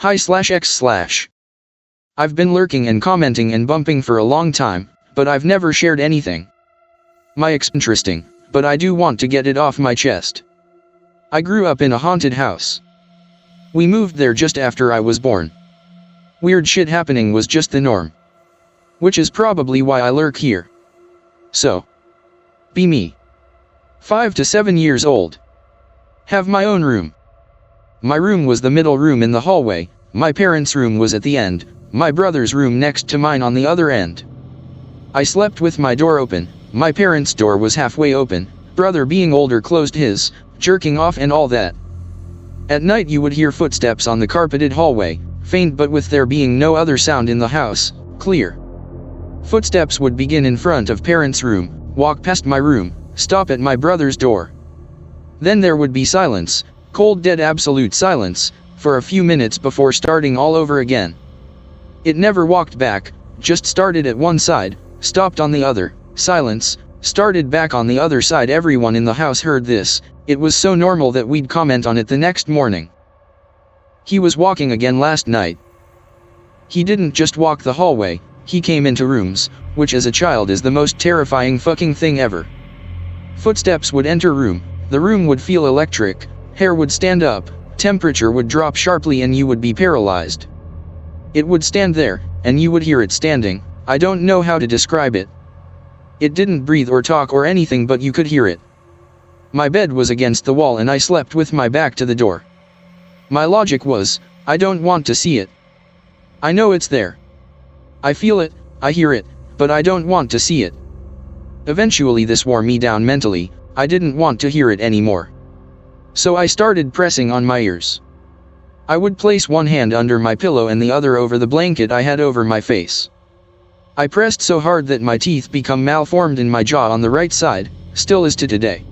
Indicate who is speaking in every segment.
Speaker 1: Hi/X/. I've been lurking and commenting and bumping for a long time, but I've never shared anything. My interesting, but I do want to get it off my chest. I grew up in a haunted house. We moved there just after I was born. Weird shit happening was just the norm. Which is probably why I lurk here. So. Be me. 5 to 7 years old. Have my own room. My room was the middle room in the hallway, my parents' room was at the end, my brother's room next to mine on the other end. I slept with my door open, my parents' door was halfway open, brother being older closed his, jerking off and all that. At night you would hear footsteps on the carpeted hallway, faint but with there being no other sound in the house, clear. Footsteps would begin in front of parents' room, walk past my room, stop at my brother's door. Then there would be silence, cold dead absolute silence, for a few minutes before starting all over again. It never walked back, just started at one side, stopped on the other, silence, started back on the other side. Everyone in the house heard this, it was so normal that we'd comment on it the next morning. He was walking again last night. He didn't just walk the hallway, he came into rooms, which as a child is the most terrifying fucking thing ever. Footsteps would enter room, the room would feel electric, hair would stand up, temperature would drop sharply and you would be paralyzed. It would stand there, and you would hear it standing, I don't know how to describe it. It didn't breathe or talk or anything but you could hear it. My bed was against the wall and I slept with my back to the door. My logic was, I don't want to see it. I know it's there. I feel it, I hear it, but I don't want to see it. Eventually this wore me down mentally, I didn't want to hear it anymore. So I started pressing on my ears. I would place one hand under my pillow and the other over the blanket I had over my face. I pressed so hard that my teeth become malformed in my jaw on the right side, still is to today.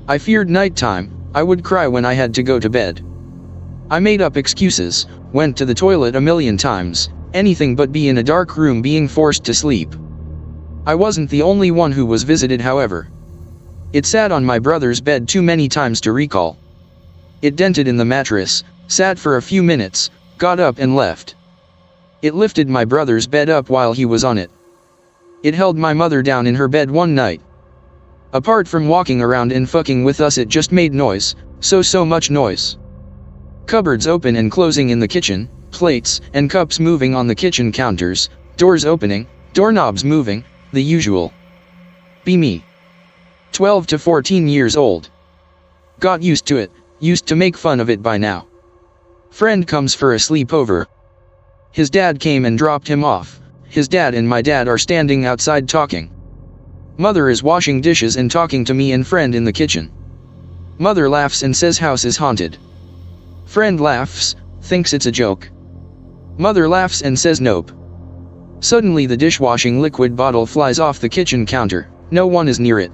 Speaker 1: I feared nighttime, I would cry when I had to go to bed. I made up excuses, went to the toilet a million times, anything but be in a dark room being forced to sleep. I wasn't the only one who was visited, however. It sat on my brother's bed too many times to recall. It dented in the mattress, sat for a few minutes, got up and left. It lifted my brother's bed up while he was on it. It held my mother down in her bed one night. Apart from walking around and fucking with us, it just made noise, so much noise. Cupboards open and closing in the kitchen, plates and cups moving on the kitchen counters, doors opening, doorknobs moving, the usual. Be me. 12 to 14 years old. Got used to it, used to make fun of it by now. Friend comes for a sleepover. His dad came and dropped him off. His dad and my dad are standing outside talking. Mother is washing dishes and talking to me and friend in the kitchen. Mother laughs and says house is haunted. Friend laughs, thinks it's a joke. Mother laughs and says nope. Suddenly the dishwashing liquid bottle flies off the kitchen counter, no one is near it.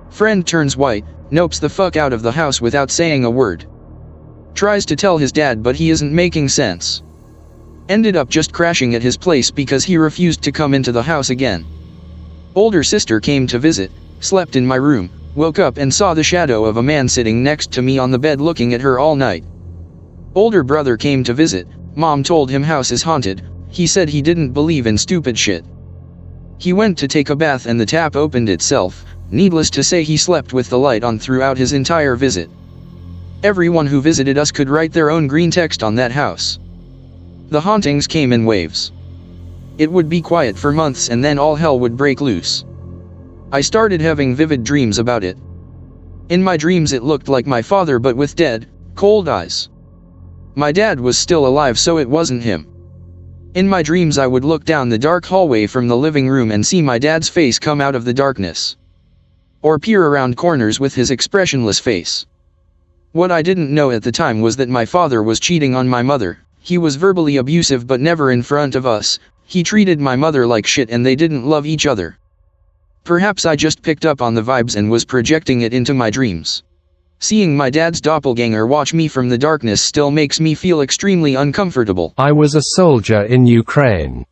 Speaker 1: Friend turns white, nopes the fuck out of the house without saying a word. Tries to tell his dad but he isn't making sense. Ended up just crashing at his place because he refused to come into the house again. Older sister came to visit, slept in my room, woke up and saw the shadow of a man sitting next to me on the bed looking at her all night. Older brother came to visit, mom told him house is haunted, he said he didn't believe in stupid shit. He went to take a bath and the tap opened itself, needless to say he slept with the light on throughout his entire visit. Everyone who visited us could write their own Greentext on that house. The hauntings came in waves. It would be quiet for months and then all hell would break loose. I started having vivid dreams about it. In my dreams it looked like my father but with dead, cold eyes. My dad was still alive so it wasn't him. In my dreams I would look down the dark hallway from the living room and see my dad's face come out of the darkness. Or peer around corners with his expressionless face. What I didn't know at the time was that my father was cheating on my mother. He was verbally abusive but never in front of us. He treated my mother like shit and they didn't love each other. Perhaps I just picked up on the vibes and was projecting it into my dreams. Seeing my dad's doppelganger watch me from the darkness still makes me feel extremely uncomfortable.
Speaker 2: I was a soldier in Ukraine.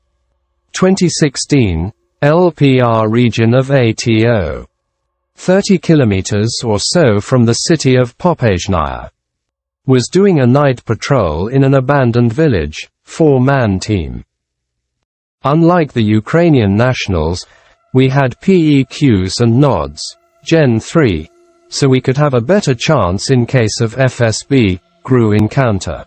Speaker 2: 2016, LPR region of ATO. 30 kilometers or so from the city of Popasnaya. was doing a night patrol in an abandoned village, 4-man team. Unlike the Ukrainian nationals, we had PEQs and nods, Gen 3, so we could have a better chance in case of FSB, GRU encounter.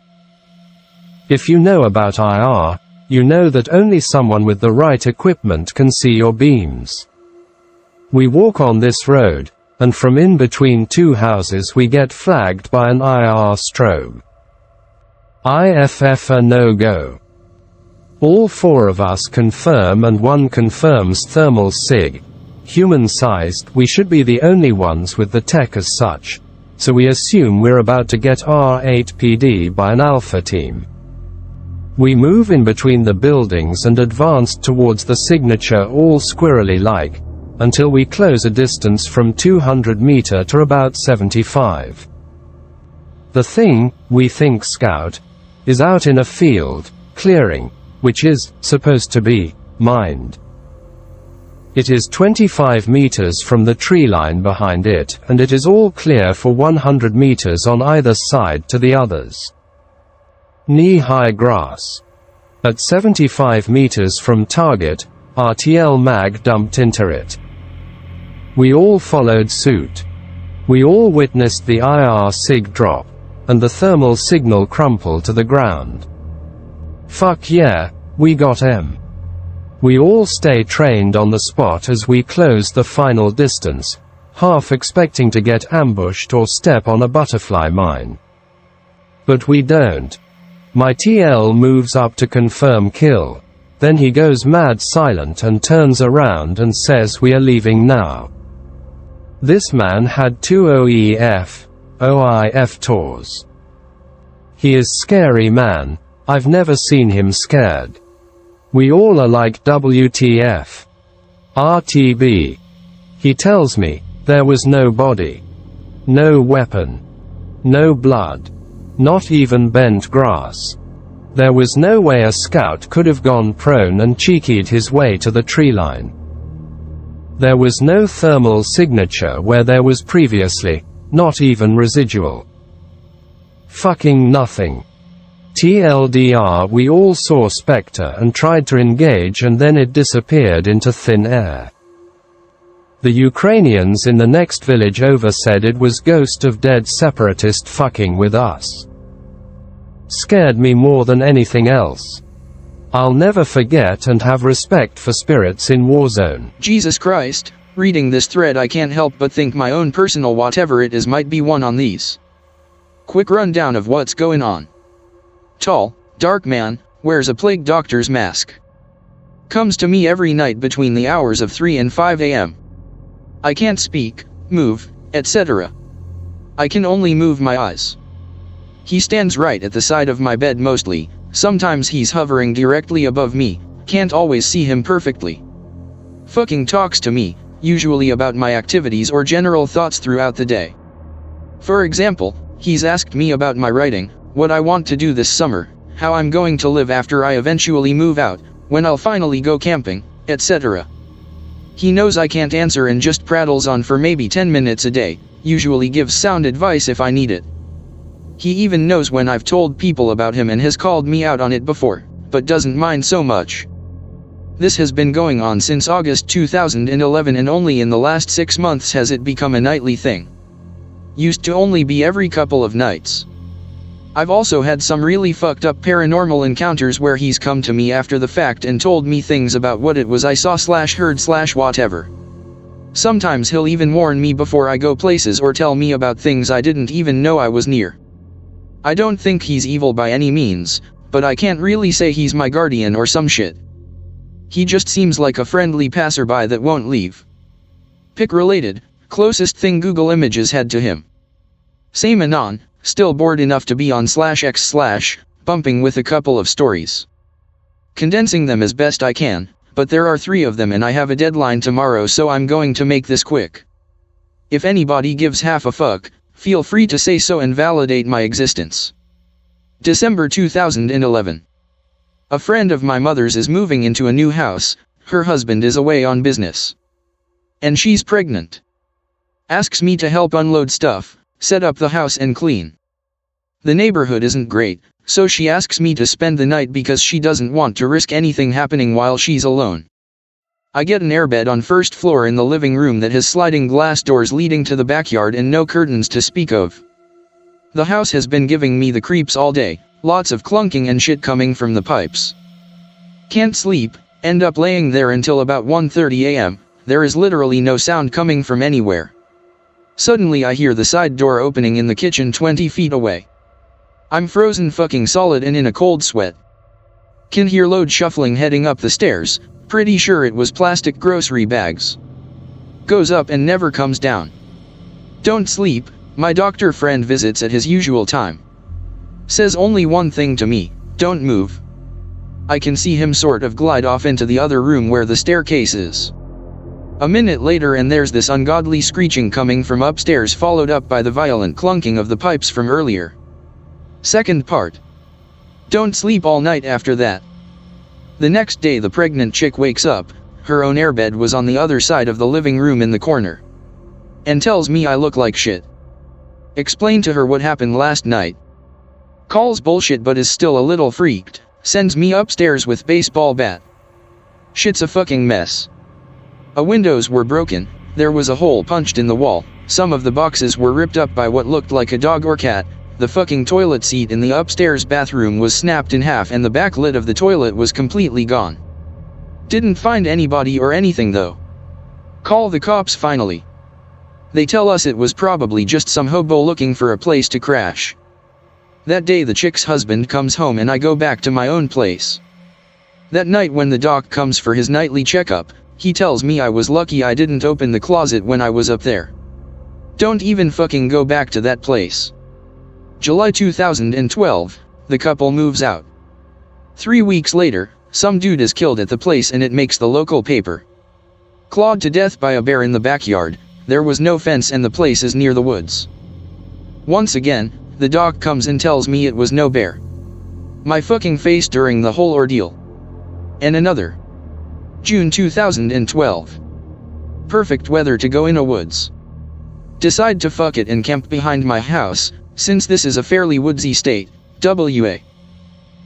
Speaker 2: If you know about IR, you know that only someone with the right equipment can see your beams. We walk on this road, and from in between two houses we get flagged by an IR strobe. IFF a no-go. All 4 of us confirm and one confirms thermal SIG. Human-sized, we should be the only ones with the tech as such, so we assume we're about to get R8PD by an alpha team. We move in between the buildings and advance towards the signature all squirrely-like, until we close a distance from 200 meter to about 75. The thing, we think scout, is out in a field, clearing, which is supposed to be mined. It is 25 meters from the tree line behind it, and it is all clear for 100 meters on either side to the others. Knee-high grass. At 75 meters from target, RTL mag dumped into it. We all followed suit. We all witnessed the IR SIG drop, and the thermal signal crumple to the ground. Fuck yeah, we got M. We all stay trained on the spot as we close the final distance, half expecting to get ambushed or step on a butterfly mine. But we don't. My TL moves up to confirm kill, then he goes mad silent and turns around and says we are leaving now. This man had 2 OIF tours. He is scary man, I've never seen him scared. We all are like WTF. RTB. He tells me, there was no body. No weapon. No blood. Not even bent grass. There was no way a scout could have gone prone and cheekied his way to the tree line. There was no thermal signature where there was previously, not even residual. Fucking nothing. TLDR, we all saw Spectre and tried to engage and then it disappeared into thin air. The Ukrainians in the next village over said it was ghost of dead separatist fucking with us. Scared me more than anything else. I'll never forget and have respect for spirits in Warzone.
Speaker 1: Jesus Christ, reading this thread I can't help but think my own personal whatever it is might be one on these. Quick rundown of what's going on. Tall, dark man, wears a plague doctor's mask. Comes to me every night between the hours of 3 and 5 a.m. I can't speak, move, etc. I can only move my eyes. He stands right at the side of my bed mostly, sometimes he's hovering directly above me, can't always see him perfectly. Fucking talks to me, usually about my activities or general thoughts throughout the day. For example, he's asked me about my writing, what I want to do this summer, how I'm going to live after I eventually move out, when I'll finally go camping, etc. He knows I can't answer and just prattles on for maybe 10 minutes a day, usually gives sound advice if I need it. He even knows when I've told people about him and has called me out on it before, but doesn't mind so much. This has been going on since August 2011 and only in the last 6 months has it become a nightly thing. Used to only be every couple of nights. I've also had some really fucked up paranormal encounters where he's come to me after the fact and told me things about what it was I saw/heard/whatever. Sometimes he'll even warn me before I go places or tell me about things I didn't even know I was near. I don't think he's evil by any means, but I can't really say he's my guardian or some shit. He just seems like a friendly passerby that won't leave. Pic related, closest thing Google Images had to him. Same anon, still bored enough to be on /x/, bumping with a couple of stories. Condensing them as best I can, but there are 3 of them and I have a deadline tomorrow so I'm going to make this quick. If anybody gives half a fuck, feel free to say so and validate my existence. December 2011. A friend of my mother's is moving into a new house, her husband is away on business. And she's pregnant. Asks me to help unload stuff, set up the house and clean. The neighborhood isn't great, so she asks me to spend the night because she doesn't want to risk anything happening while she's alone. I get an airbed on first floor in the living room that has sliding glass doors leading to the backyard and no curtains to speak of. The house has been giving me the creeps all day, lots of clunking and shit coming from the pipes. Can't sleep, end up laying there until about 1:30 a.m., there is literally no sound coming from anywhere. Suddenly I hear the side door opening in the kitchen 20 feet away. I'm frozen fucking solid and in a cold sweat. Can hear load shuffling heading up the stairs, pretty sure it was plastic grocery bags. Goes up and never comes down. Don't sleep, my doctor friend visits at his usual time. Says only one thing to me, don't move. I can see him sort of glide off into the other room where the staircase is. A minute later and there's this ungodly screeching coming from upstairs followed up by the violent clunking of the pipes from earlier. Second part. Don't sleep all night after that. The next day the pregnant chick wakes up, her own airbed was on the other side of the living room in the corner. And tells me I look like shit. Explain to her what happened last night. Calls bullshit but is still a little freaked, sends me upstairs with baseball bat. Shit's a fucking mess. Windows were broken, there was a hole punched in the wall, some of the boxes were ripped up by what looked like a dog or cat, the fucking toilet seat in the upstairs bathroom was snapped in half and the back lid of the toilet was completely gone. Didn't find anybody or anything though. Call the cops finally. They tell us it was probably just some hobo looking for a place to crash. That day the chick's husband comes home and I go back to my own place. That night when the doc comes for his nightly checkup, he tells me I was lucky I didn't open the closet when I was up there. Don't even fucking go back to that place. July 2012, the couple moves out. 3 weeks later, some dude is killed at the place and it makes the local paper. Clawed to death by a bear in the backyard, there was no fence and the place is near the woods. Once again, the doc comes and tells me it was no bear. My fucking face during the whole ordeal. And another. June 2012. Perfect weather to go Innawoods. Decide to fuck it and camp behind my house, since this is a fairly woodsy state, WA.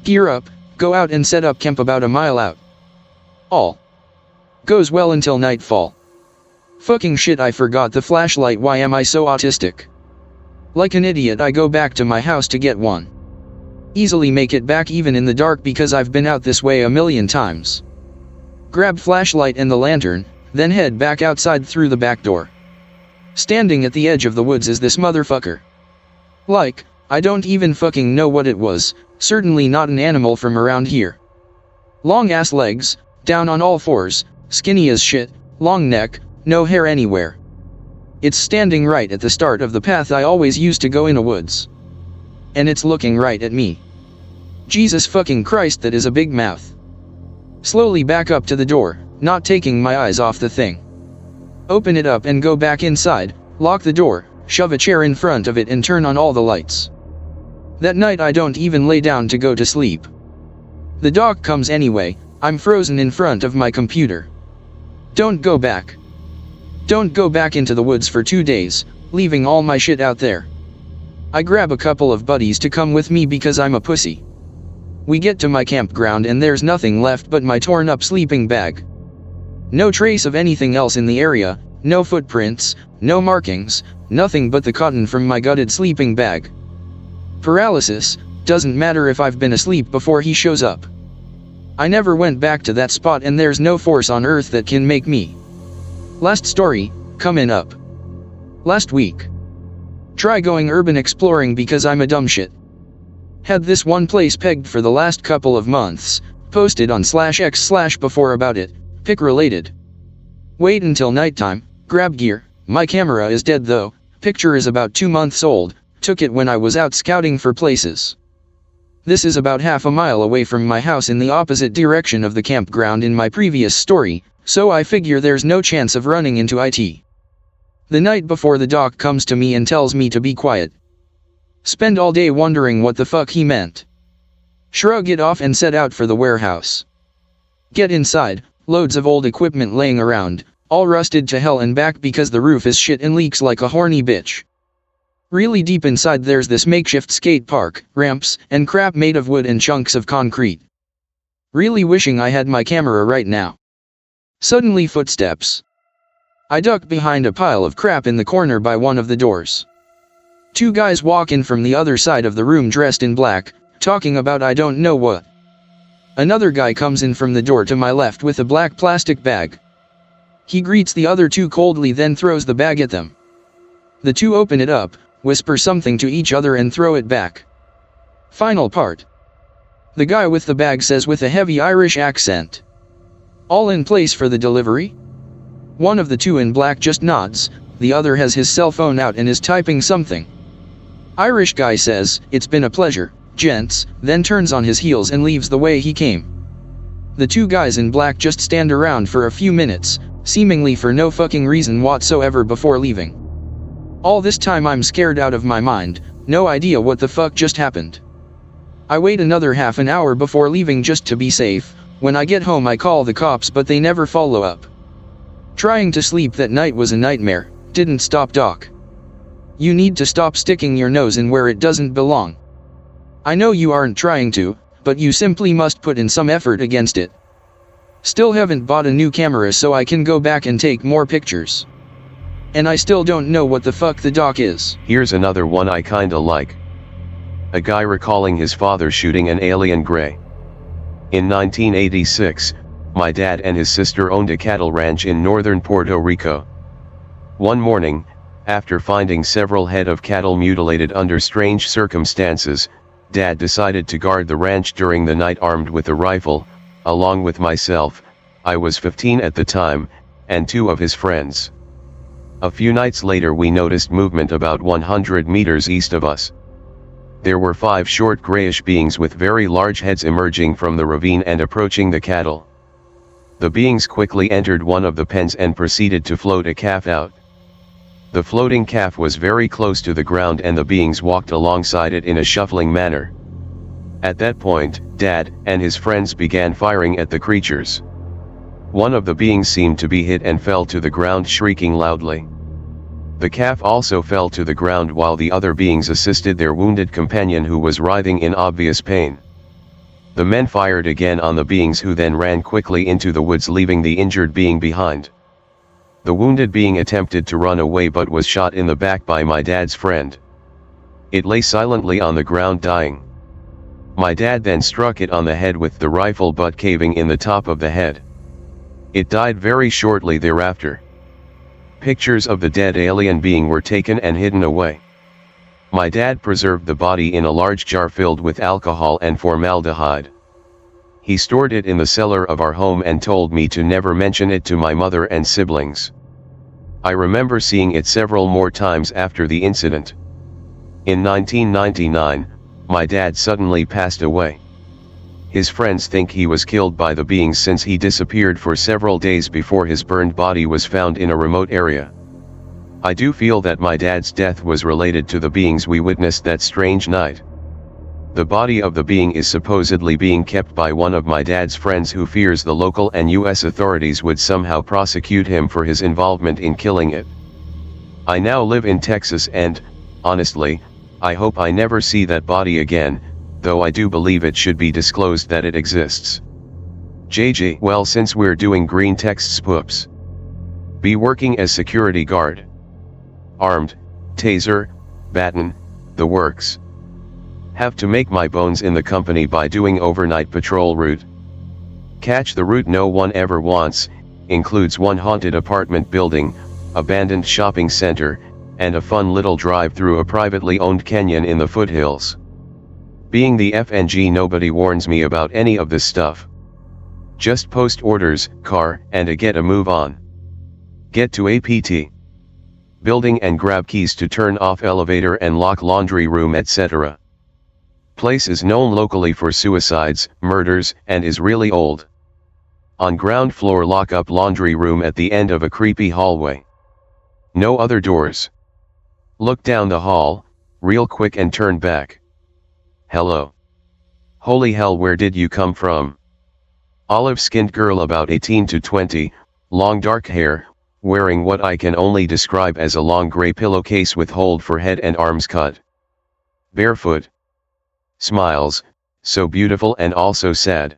Speaker 1: Gear up, go out and set up camp about a mile out. All goes well until nightfall. Fucking shit, I forgot the flashlight, why am I so autistic? Like an idiot I go back to my house to get one. Easily make it back even in the dark because I've been out this way a million times. Grab flashlight and the lantern, then head back outside through the back door. Standing at the edge of the woods is this motherfucker. Like, I don't even fucking know what it was, certainly not an animal from around here. Long ass legs, down on all fours, skinny as shit, long neck, no hair anywhere. It's standing right at the start of the path I always used to go Innawoods. And it's looking right at me. Jesus fucking Christ, that is a big mouth. Slowly back up to the door, not taking my eyes off the thing. Open it up and go back inside, lock the door, shove a chair in front of it and turn on all the lights. That night I don't even lay down to go to sleep. The doc comes anyway, I'm frozen in front of my computer. Don't go back. Don't go back into the woods for 2 days, leaving all my shit out there. I grab a couple of buddies to come with me because I'm a pussy. We get to my campground and there's nothing left but my torn up sleeping bag. No trace of anything else in the area, no footprints, no markings, nothing but the cotton from my gutted sleeping bag. Paralysis, doesn't matter if I've been asleep before he shows up. I never went back to that spot and there's no force on earth that can make me. Last story, coming up. Last week. Try going urban exploring because I'm a dumb shit. Had this one place pegged for the last couple of months, posted on /x/before about it, pic related. Wait until nighttime, grab gear, my camera is dead though, picture is about 2 months old, took it when I was out scouting for places. This is about half a mile away from my house in the opposite direction of the campground in my previous story, so I figure there's no chance of running into it. The night before the doc comes to me and tells me to be quiet. Spend all day wondering what the fuck he meant. Shrug it off and set out for the warehouse. Get inside, loads of old equipment laying around, all rusted to hell and back because the roof is shit and leaks like a horny bitch. Really deep inside there's this makeshift skate park, ramps, and crap made of wood and chunks of concrete. Really wishing I had my camera right now. Suddenly footsteps. I duck behind a pile of crap in the corner by one of the doors. Two guys walk in from the other side of the room dressed in black, talking about I don't know what. Another guy comes in from the door to my left with a black plastic bag. He greets the other two coldly, then throws the bag at them. The two open it up, whisper something to each other and throw it back. Final part. The guy with the bag says with a heavy Irish accent, "All in place for the delivery?" One of the two in black just nods, the other has his cell phone out and is typing something. Irish guy says, "It's been a pleasure, gents," then turns on his heels and leaves the way he came. The two guys in black just stand around for a few minutes, seemingly for no fucking reason whatsoever before leaving. All this time I'm scared out of my mind, no idea what the fuck just happened. I wait another half an hour before leaving just to be safe. When I get home I call the cops but they never follow up. Trying to sleep that night was a nightmare, didn't stop doc. You need to stop sticking your nose in where it doesn't belong. I know you aren't trying to, but you simply must put in some effort against it. Still haven't bought a new camera so I can go back and take more pictures. And I still don't know what the fuck the doc is.
Speaker 3: Here's another one I kinda like. A guy recalling his father shooting an alien gray. In 1986, my dad and his sister owned a cattle ranch in northern Puerto Rico. One morning, after finding several head of cattle mutilated under strange circumstances, Dad decided to guard the ranch during the night armed with a rifle, along with myself, I was 15 at the time, and two of his friends. A few nights later we noticed movement about 100 meters east of us. There were 5 short grayish beings with very large heads emerging from the ravine and approaching the cattle. The beings quickly entered one of the pens and proceeded to float a calf out. The floating calf was very close to the ground and the beings walked alongside it in a shuffling manner. At that point, Dad and his friends began firing at the creatures. One of the beings seemed to be hit and fell to the ground shrieking loudly. The calf also fell to the ground while the other beings assisted their wounded companion who was writhing in obvious pain. The men fired again on the beings who then ran quickly into the woods leaving the injured being behind. The wounded being attempted to run away but was shot in the back by my dad's friend. It lay silently on the ground dying. My dad then struck it on the head with the rifle butt caving in the top of the head. It died very shortly thereafter. Pictures of the dead alien being were taken and hidden away. My dad preserved the body in a large jar filled with alcohol and formaldehyde. He stored it in the cellar of our home and told me to never mention it to my mother and siblings. I remember seeing it several more times after the incident. In 1999, my dad suddenly passed away. His friends think he was killed by the beings since he disappeared for several days before his burned body was found in a remote area. I do feel that my dad's death was related to the beings we witnessed that strange night. The body of the being is supposedly being kept by one of my dad's friends who fears the local and US authorities would somehow prosecute him for his involvement in killing it. I now live in Texas and, honestly, I hope I never see that body again, though I do believe it should be disclosed that it exists. JJ, well, since we're doing Greentext spoops, be working as security guard. Armed, taser, baton, the works. Have to make my bones in the company by doing overnight patrol route. Catch the route no one ever wants, includes one haunted apartment building, abandoned shopping center, and a fun little drive through a privately owned canyon in the foothills. Being the FNG, nobody warns me about any of this stuff. Just post orders, car, and get a move on. Get to APT building and grab keys to turn off elevator and lock laundry room, etc. Place is known locally for suicides, murders, and is really old. On ground floor, lock up laundry room at the end of a creepy hallway. No other doors. Look down the hall, real quick and turn back. Hello. Holy hell, where did you come from? Olive-skinned girl about 18 to 20, long dark hair, wearing what I can only describe as a long grey pillowcase with hold for head and arms cut. Barefoot. Smiles, so beautiful and also sad.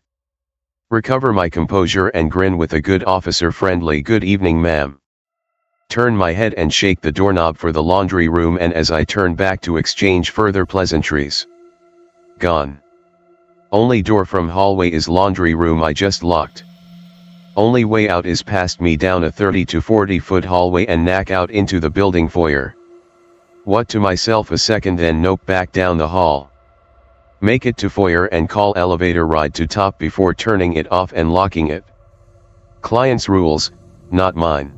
Speaker 3: Recover my composure and grin with a good officer friendly "Good evening, ma'am." Turn my head and shake the doorknob for the laundry room, and as I turn back to exchange further pleasantries. Gone. Only door from hallway is laundry room I just locked. Only way out is past me down a 30 to 40 foot hallway and knack out into the building foyer. What to myself a second, then nope, back down the hall. Make it to foyer and call elevator ride to top before turning it off and locking it. Client's rules, not mine.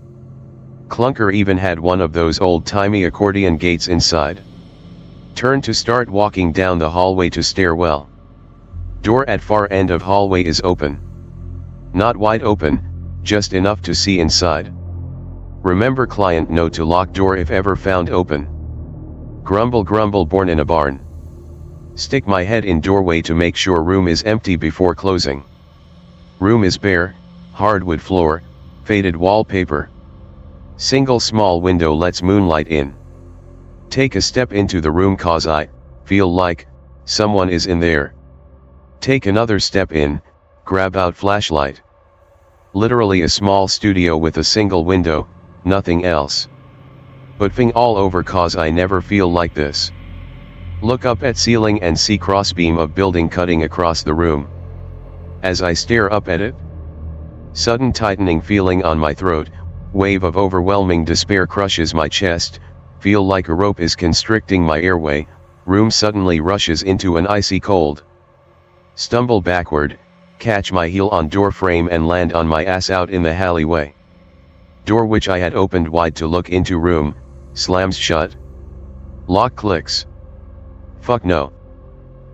Speaker 3: Clunker even had one of those old-timey accordion gates inside. Turn to start walking down the hallway to stairwell. Door at far end of hallway is open. Not wide open, just enough to see inside. Remember client note to lock door if ever found open. Grumble grumble born in a barn. Stick my head in doorway to make sure room is empty before closing. Room is bare, hardwood floor, faded wallpaper. Single small window lets moonlight in. Take a step into the room cause I feel like someone is in there. Take another step in, grab out flashlight. Literally a small studio with a single window, nothing else. But thing all over cause I never feel like this. Look up at ceiling and see crossbeam of building cutting across the room. As I stare up at it, sudden tightening feeling on my throat, wave of overwhelming despair crushes my chest, feel like a rope is constricting my airway, room suddenly rushes into an icy cold. Stumble backward, catch my heel on door frame and land on my ass out in the alleyway. Door which I had opened wide to look into room, slams shut. Lock clicks. Fuck no.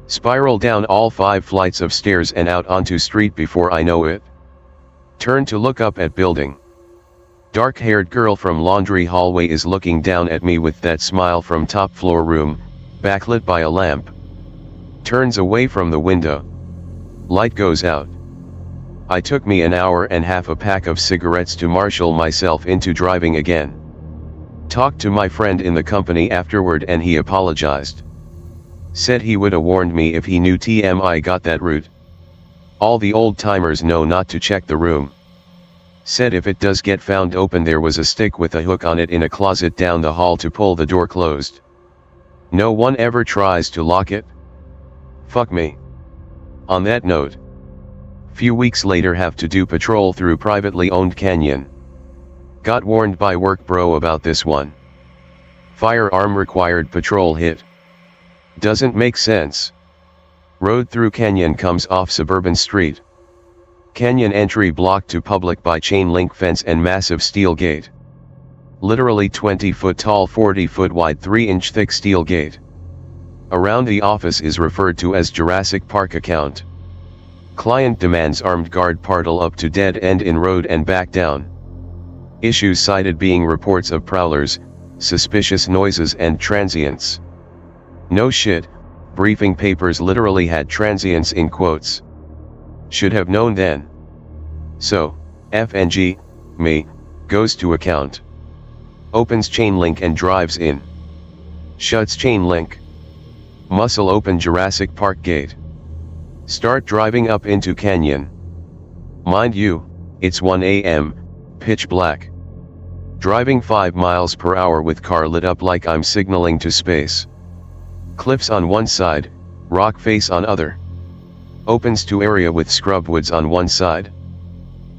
Speaker 3: Spiral down all 5 flights of stairs and out onto street before I know it. Turn to look up at building. Dark-haired girl from laundry hallway is looking down at me with that smile from top floor room, backlit by a lamp. Turns away from the window. Light goes out. I took me an hour and half a pack of cigarettes to marshal myself into driving again. Talked to my friend in the company afterward and he apologized. Said he would have warned me if he knew I got that route. All the old timers know not to check the room. Said if it does get found open there was a stick with a hook on it in a closet down the hall to pull the door closed. No one ever tries to lock it. Fuck me. On that note, few weeks later have to do patrol through privately owned canyon. Got warned by work bro about this one. Firearm required patrol hit. Doesn't make sense. Road through canyon comes off suburban street. Canyon entry blocked to public by chain link fence and massive steel gate. Literally 20 foot tall 40 foot wide 3-inch thick steel gate. Around the office is referred to as Jurassic Park account. Client demands armed guard partal up to dead end in road and back down. Issues cited being reports of prowlers, suspicious noises and transients. No shit, briefing papers literally had transients in quotes. Should have known then. So, FNG, me, goes to account. Opens chain link and drives in. Shuts chain link. Muscle open Jurassic Park gate. Start driving up into canyon. Mind you, it's 1 a.m., pitch black. Driving 5 miles per hour with car lit up like I'm signaling to space. Cliffs on one side, rock face on other. Opens to area with scrub woods on one side.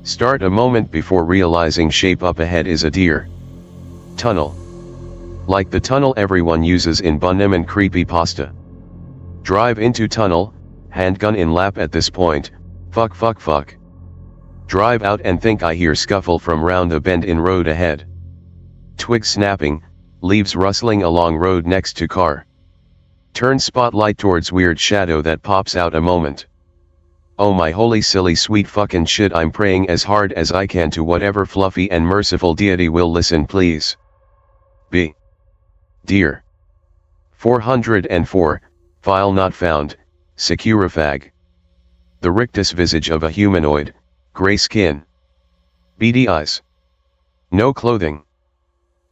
Speaker 3: Start a moment before realizing shape up ahead is a deer. Tunnel. Like the tunnel everyone uses in Bunnem and creepypasta. Drive into tunnel, handgun in lap at this point, fuck. Drive out and think I hear scuffle from round the bend in road ahead. Twigs snapping, leaves rustling along road next to car. Turn spotlight towards weird shadow that pops out a moment. Oh my holy silly sweet fucking shit, I'm praying as hard as I can to whatever fluffy and merciful deity will listen please. B. Deer. 404, file not found, Securifag. The rictus visage of a humanoid, gray skin. Beady eyes. No clothing.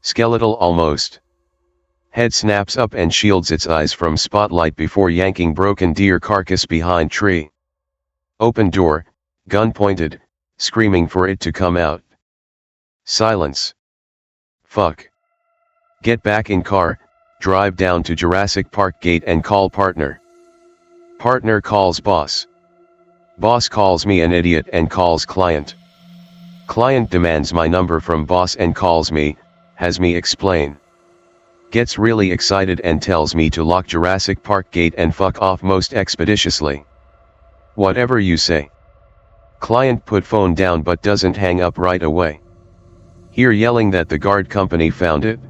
Speaker 3: Skeletal almost. Head snaps up and shields its eyes from spotlight before yanking broken deer carcass behind tree. Open door, gun pointed, screaming for it to come out. Silence. Fuck. Get back in car, drive down to Jurassic Park gate and call partner. Partner calls boss. Boss calls me an idiot and calls client. Client demands my number from boss and calls me, has me explain. Gets really excited and tells me to lock Jurassic Park gate and fuck off most expeditiously. Whatever you say. Client put phone down but doesn't hang up right away. Hear yelling that the guard company found it.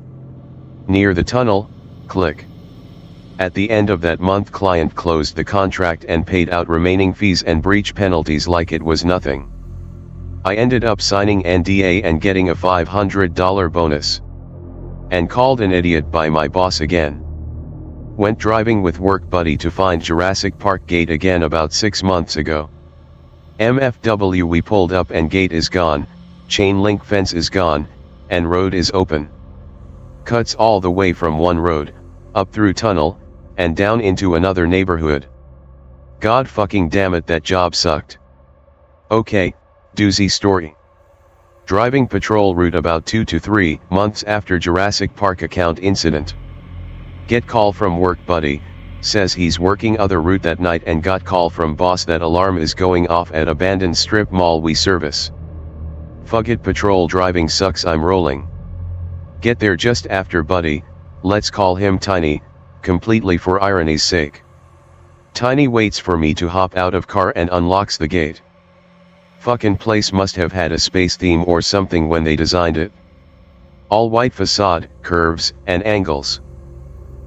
Speaker 3: Near the tunnel, click. At the end of that month client closed the contract and paid out remaining fees and breach penalties like it was nothing. I ended up signing NDA and getting a $500 bonus. And called an idiot by my boss again. Went driving with work buddy to find Jurassic Park gate again about 6 months ago. MFW we pulled up and gate is gone, chain link fence is gone, and road is open. Cuts all the way from one road, up through tunnel, and down into another neighborhood. God fucking damn it, that job sucked. Okay, doozy story. Driving patrol route about 2 to 3 months after Jurassic Park account incident. Get call from work buddy, says he's working other route that night and got call from boss that alarm is going off at abandoned strip mall we service. Fuck it, patrol driving sucks, I'm rolling. Get there just after buddy, let's call him Tiny, completely for irony's sake. Tiny waits for me to hop out of car and unlocks the gate. Fucking place must have had a space theme or something when they designed it. All white facade, curves, and angles.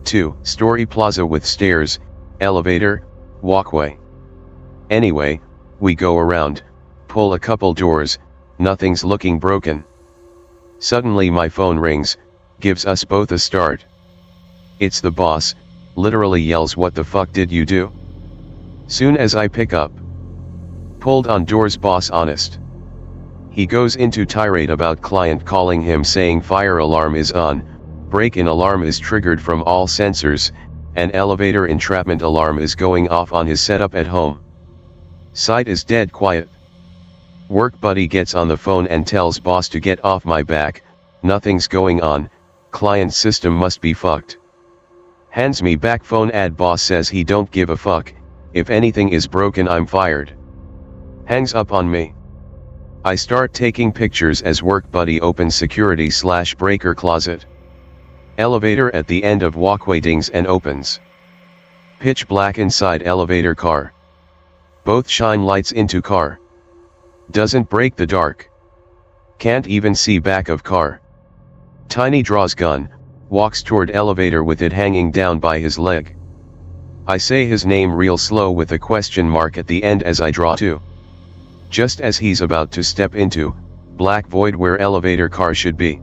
Speaker 3: 2-story plaza with stairs, elevator, walkway. Anyway, we go around, pull a couple doors, nothing's looking broken. Suddenly my phone rings, gives us both a start. It's the boss, literally yells, "What the fuck did you do?" Soon as I pick up. Pulled on doors, boss honest. He goes into tirade about client calling him saying fire alarm is on, break-in alarm is triggered from all sensors, and elevator entrapment alarm is going off on his setup at home. Site is dead quiet. Work buddy gets on the phone and tells boss to get off my back, nothing's going on, client's system must be fucked. Hands me back phone, boss says he don't give a fuck, if anything is broken I'm fired. Hangs up on me. I start taking pictures as work buddy opens security/breaker closet. Elevator at the end of walkway dings and opens. Pitch black inside elevator car. Both shine lights into car. Doesn't break the dark. Can't even see back of car. Tiny draws gun, walks toward elevator with it hanging down by his leg. I say his name real slow with a question mark at the end as I draw to. Just as he's about to step into black void where elevator car should be.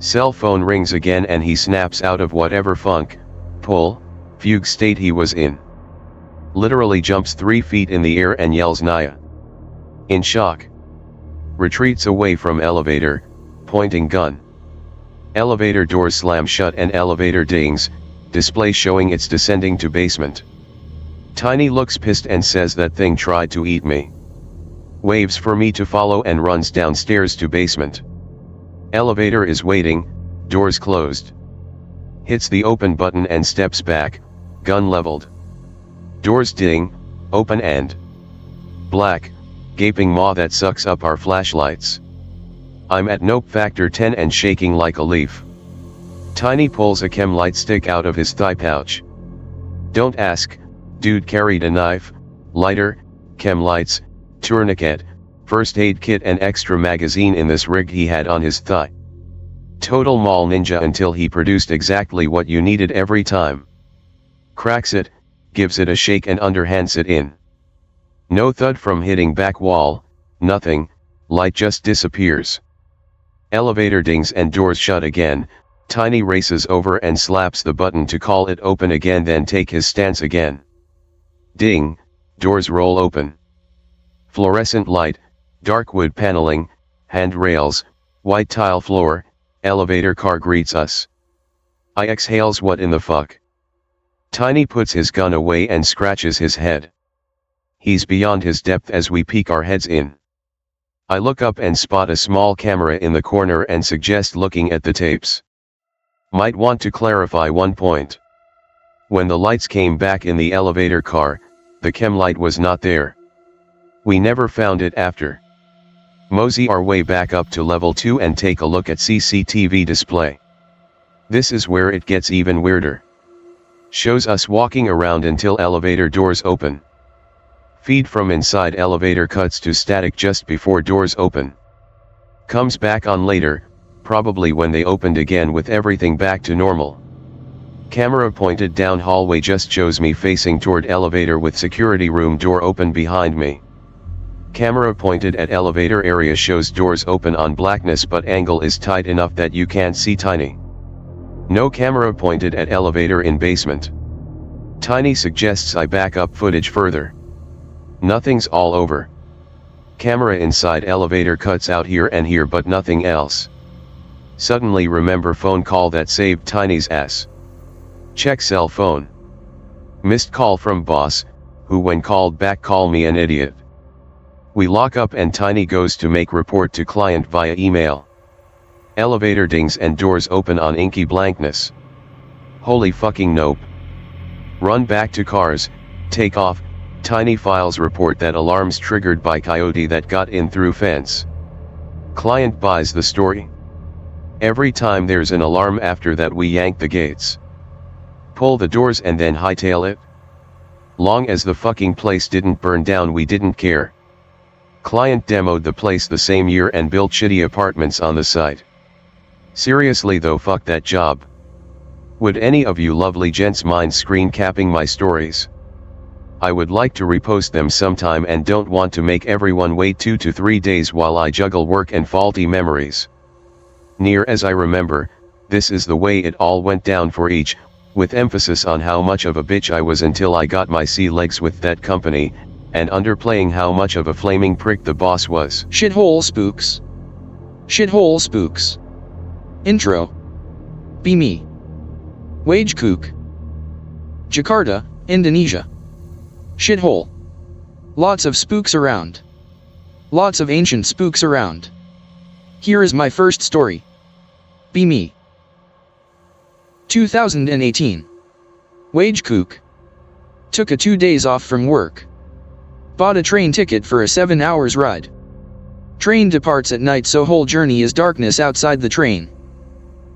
Speaker 3: Cell phone rings again and he snaps out of whatever fugue state he was in. Literally jumps 3 feet in the air and yells Naya. In shock. Retreats away from elevator, pointing gun. Elevator doors slam shut and elevator dings, display showing it's descending to basement. Tiny looks pissed and says that thing tried to eat me. Waves for me to follow and runs downstairs to basement. Elevator is waiting, doors closed. Hits the open button and steps back, gun leveled. Doors ding, open and black, gaping maw that sucks up our flashlights. I'm at nope factor 10 and shaking like a leaf. Tiny pulls a chem light stick out of his thigh pouch. Don't ask, dude carried a knife, lighter, chem lights, tourniquet, first aid kit and extra magazine in this rig he had on his thigh. Total mall ninja until he produced exactly what you needed every time. Cracks it, gives it a shake and underhands it in. No thud from hitting back wall, nothing, light just disappears. Elevator dings and doors shut again, Tiny races over and slaps the button to call it open again, then take his stance again. Ding, doors roll open. Fluorescent light, dark wood paneling, handrails, White tile floor, elevator car greets us. I exhales, what in the fuck? Tiny puts his gun away and scratches his head. He's beyond his depth as we peek our heads in. I look up and spot a small camera in the corner and suggest looking at the tapes. Might want to clarify one point. When the lights came back in the elevator car, the chem light was not there. We never found it after. Mosey our way back up to level 2 and take a look at CCTV display. This is where it gets even weirder. Shows us walking around until elevator doors open. Feed from inside elevator cuts to static just before doors open. Comes back on later, probably when they opened again with everything back to normal. Camera pointed down hallway just shows me facing toward elevator with security room door open behind me. Camera pointed at elevator area shows doors open on blackness but angle is tight enough that you can't see Tiny. No camera pointed at elevator in basement. Tiny suggests I back up footage further. Nothing's all over. Camera inside elevator cuts out here and here but nothing else. Suddenly remember phone call that saved Tiny's ass. Check cell phone. Missed call from boss, who when called back call me an idiot. We lock up and Tiny goes to make report to client via email. Elevator dings and doors open on inky blankness. Holy fucking nope. Run back to cars, take off, Tiny files report that alarms triggered by coyote that got in through fence. Client buys the story. Every time there's an alarm after that we yank the gates. Pull the doors and then hightail it. Long as the fucking place didn't burn down we didn't care. Client demoed the place the same year and built shitty apartments on the site. Seriously though, fuck that job. Would any of you lovely gents mind screen capping my stories? I would like to repost them sometime and don't want to make everyone wait 2 to 3 days while I juggle work and faulty memories. Near as I remember, this is the way it all went down for each, with emphasis on how much of a bitch I was until I got my sea legs with that company, and underplaying how much of a flaming prick the boss was.
Speaker 1: Shithole spooks. Shithole spooks. Intro. Be me. Wage kook. Jakarta, Indonesia. Shithole. Lots of spooks around. Lots of ancient spooks around. Here is my first story. Be me. 2018. Wage kook. Took a 2 days off from work. Bought a train ticket for a 7 hours ride. Train departs at night so whole journey is darkness outside the train.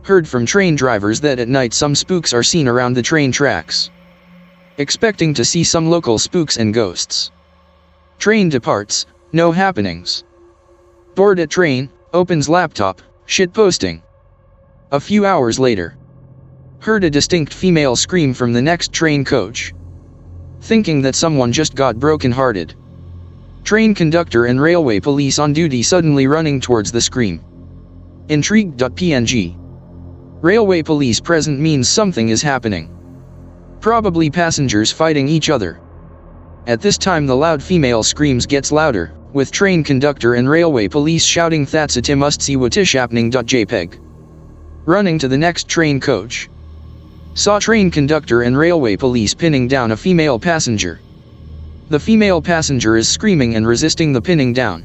Speaker 1: Heard from train drivers that at night some spooks are seen around the train tracks. Expecting to see some local spooks and ghosts. Train departs, no happenings. Bored at train, opens laptop, shit posting. A few hours later. Heard a distinct female scream from the next train coach. Thinking that someone just got broken-hearted. Train conductor and railway police on duty suddenly running towards the scream. Intrigued.png. Railway police present means something is happening. Probably passengers fighting each other. At this time the loud female screams gets louder, with train conductor and railway police shouting that's it must see what is happening.jpg. Running to the next train coach. Saw train conductor and railway police pinning down a female passenger. The female passenger is screaming and resisting the pinning down.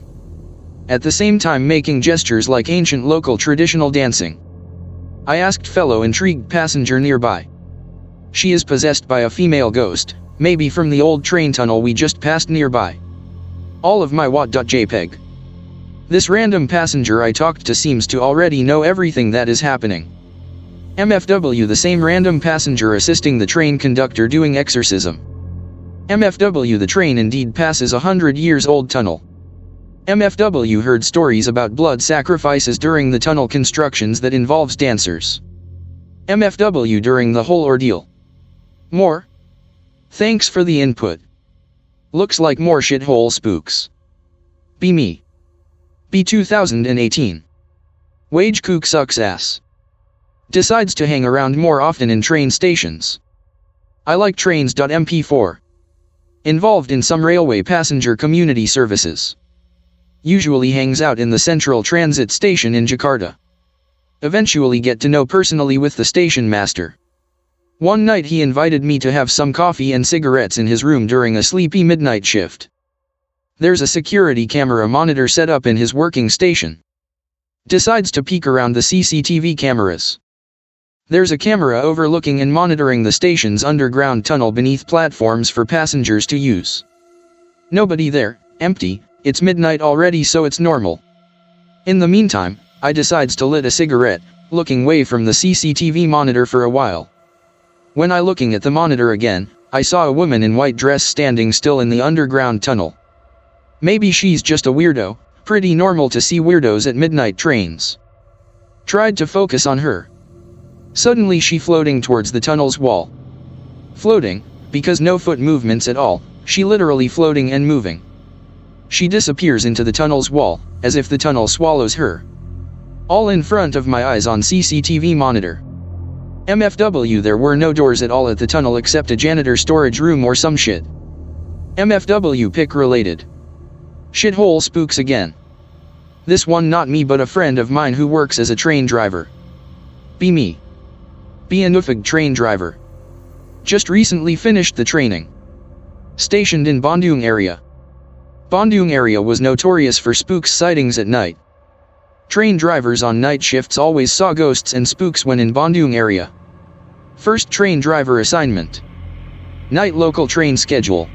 Speaker 1: At the same time making gestures like ancient local traditional dancing. I asked fellow intrigued passenger nearby. She is possessed by a female ghost, maybe from the old train tunnel we just passed nearby. All of my what.jpg. This random passenger I talked to seems to already know everything that is happening. MFW the same random passenger assisting the train conductor doing exorcism. MFW the train indeed passes 100 years old tunnel. MFW heard stories about blood sacrifices during the tunnel constructions that involves dancers. MFW during the whole ordeal. More? Thanks for the input. Looks like more shithole spooks. Be me. Be 2018. Wage kook sucks ass. Decides to hang around more often in train stations. I like trains.mp4. Involved in some railway passenger community services. usually hangs out in the Central Transit Station in Jakarta. Eventually get to know personally with the station master. One night he invited me to have some coffee and cigarettes in his room during a sleepy midnight shift. There's a security camera monitor set up in his working station. Decides to peek around the CCTV cameras. There's a camera overlooking and monitoring the station's underground tunnel beneath platforms for passengers to use. Nobody there, empty, it's midnight already so it's normal. In the meantime, I decides to lit a cigarette, looking away from the CCTV monitor for a while. When I looking at the monitor again, I saw a woman in white dress standing still in the underground tunnel. Maybe she's just a weirdo, pretty normal to see weirdos at midnight trains. Tried to focus on her. Suddenly she floating towards the tunnel's wall. Floating, because no foot movements at all, she literally floating and moving. She disappears into the tunnel's wall, as if the tunnel swallows her. All in front of my eyes on CCTV monitor. MFW, there were no doors at all at the tunnel except a janitor storage room or some shit. MFW pic related. Shithole spooks again. This one not me but a friend of mine who works as a train driver. Be me. Be a Nufig train driver. Just recently finished the training. Stationed in Bandung area. Bandung area was notorious for spooks sightings at night. Train drivers on night shifts always saw ghosts and spooks when in Bandung area. First train driver assignment. Night local train schedule.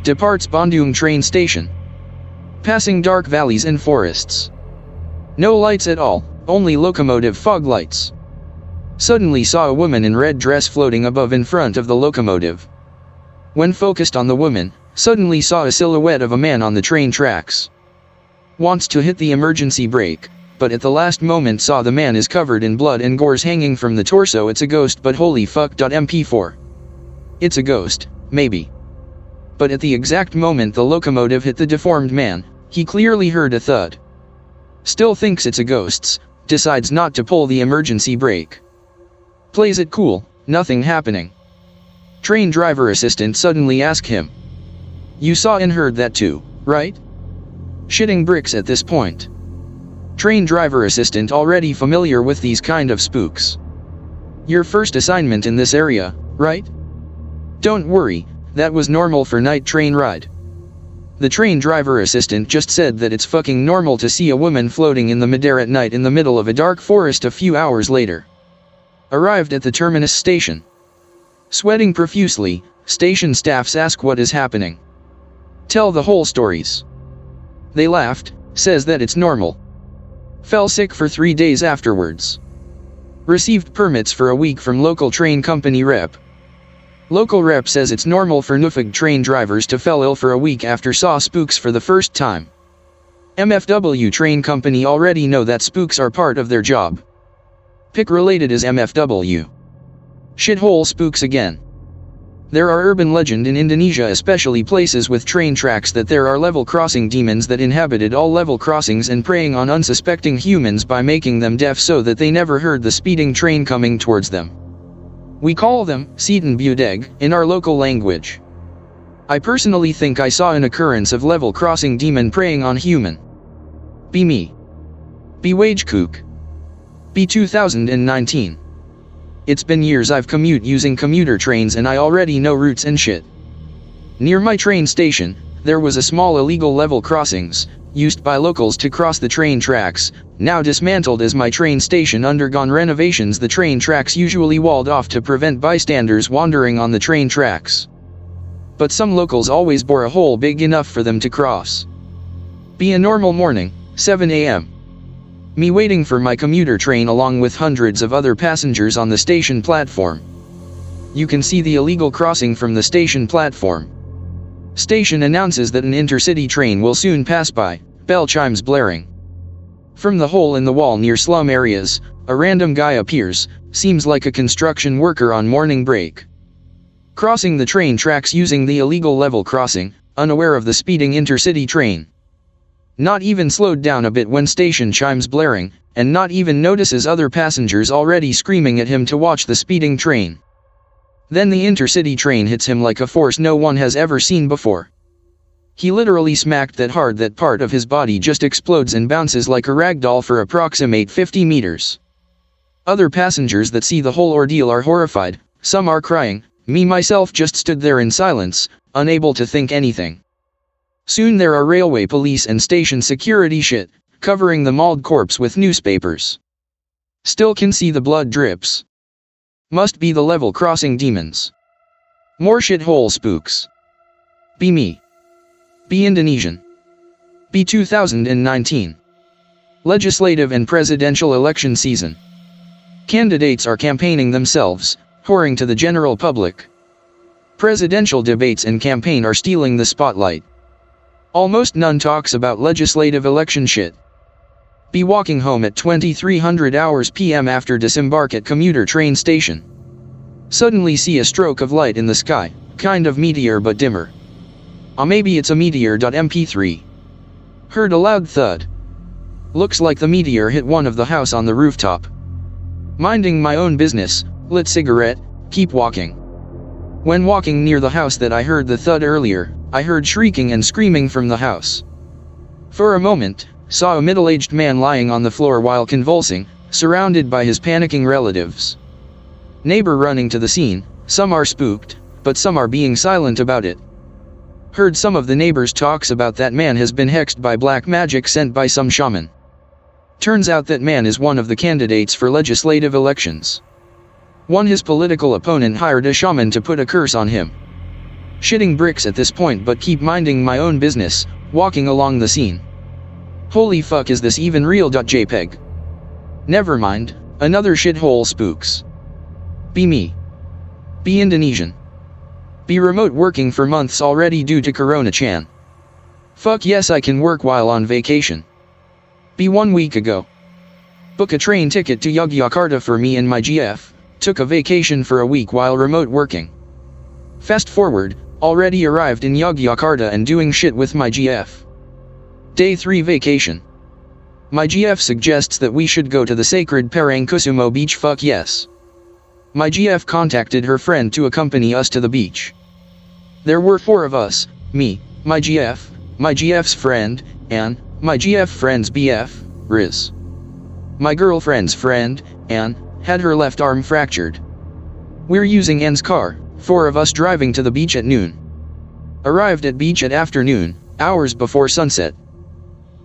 Speaker 1: Departs Bandung train station. Passing dark valleys and forests. No lights at all, only locomotive fog lights. Suddenly saw a woman in red dress floating above in front of the locomotive. When focused on the woman, suddenly saw a silhouette of a man on the train tracks. Wants to hit the emergency brake, but at the last moment saw the man is covered in blood and gores hanging from the torso. It's a ghost, but holy fuck. MP4. It's a ghost, maybe. But at the exact moment the locomotive hit the deformed man, he clearly heard a thud. Still thinks it's a ghost, decides not to pull the emergency brake. Plays it cool, nothing happening. Train driver assistant suddenly ask him. You saw and heard that too, right? Shitting bricks at this point. Train driver assistant already familiar with these kind of spooks. Your first assignment in this area, right? Don't worry, that was normal for night train ride. The train driver assistant just said that it's fucking normal to see a woman floating in the midair at night in the middle of a dark forest. A few hours later. Arrived at the terminus station. Sweating profusely, station staffs ask what is happening. Tell the whole stories. They laughed, says that it's normal. Fell sick for 3 days afterwards. Received permits for a week from local train company rep. Local rep says it's normal for Nufig train drivers to fell ill for a week after saw spooks for the first time. MFW train company already know that spooks are part of their job. Pic related is MFW. Shithole spooks again. There are urban legend in Indonesia, especially places with train tracks, that there are level crossing demons that inhabited all level crossings and preying on unsuspecting humans by making them deaf so that they never heard the speeding train coming towards them. We call them Setan Budeg in our local language. I personally think I saw an occurrence of level crossing demon preying on human. Be me. Be wage kook. Be 2019. It's been years I've commute using commuter trains and I already know routes and shit. Near my train station, there was a small illegal level crossings, used by locals to cross the train tracks, now dismantled as my train station undergone renovations. The train tracks usually walled off to prevent bystanders wandering on the train tracks. But some locals always bore a hole big enough for them to cross. Be a normal morning, 7 a.m. Me waiting for my commuter train along with hundreds of other passengers on the station platform. You can see the illegal crossing from the station platform. Station announces that an intercity train will soon pass by, bell chimes blaring. From the hole in the wall near slum areas, a random guy appears, seems like a construction worker on morning break. Crossing the train tracks using the illegal level crossing, unaware of the speeding intercity train. Not even slowed down a bit when station chimes blaring, and not even notices other passengers already screaming at him to watch the speeding train. Then the intercity train hits him like a force no one has ever seen before. He literally smacked that hard that part of his body just explodes and bounces like a ragdoll for approximate 50 meters. Other passengers that see the whole ordeal are horrified, some are crying, me myself just stood there in silence, unable to think anything. Soon there are railway police and station security shit, covering the mauled corpse with newspapers. Still can see the blood drips. Must be the level crossing demons. More shithole spooks. Be me. Be Indonesian. Be 2019. Legislative and presidential election season. Candidates are campaigning themselves, whoring to the general public. Presidential debates and campaign are stealing the spotlight. Almost none talks about legislative election shit. Be walking home at 2300 hours PM after disembark at commuter train station. Suddenly see a stroke of light in the sky, kind of meteor but dimmer. Maybe it's a meteor.mp3. Heard a loud thud. Looks like the meteor hit one of the house on the rooftop. Minding my own business, lit cigarette, keep walking. When walking near the house that I heard the thud earlier, I heard shrieking and screaming from the house. For a moment, saw a middle-aged man lying on the floor while convulsing, surrounded by his panicking relatives. Neighbor running to the scene, some are spooked, but some are being silent about it. Heard some of the neighbors talks about that man has been hexed by black magic sent by some shaman. Turns out that man is one of the candidates for legislative elections. His political opponent hired a shaman to put a curse on him. Shitting bricks at this point but keep minding my own business, walking along the scene. Holy fuck, is this even real? JPEG. Never mind, another shithole spooks. Be me. Be Indonesian. Be remote working for months already due to Corona-chan. Fuck yes, I can work while on vacation. Be 1 week ago. Book a train ticket to Yogyakarta for me and my GF, took a vacation for a week while remote working. Fast forward, already arrived in Yogyakarta and doing shit with my GF. Day 3 vacation. My GF suggests that we should go to the sacred Parangkusumo beach. Fuck yes. My GF contacted her friend to accompany us to the beach. There were 4 of us, me, my GF's friend, and my GF friend's BF, Riz. My girlfriend's friend, Anne, had her left arm fractured. We're using Anne's car, 4 of us driving to the beach at noon. Arrived at beach at afternoon, hours before sunset.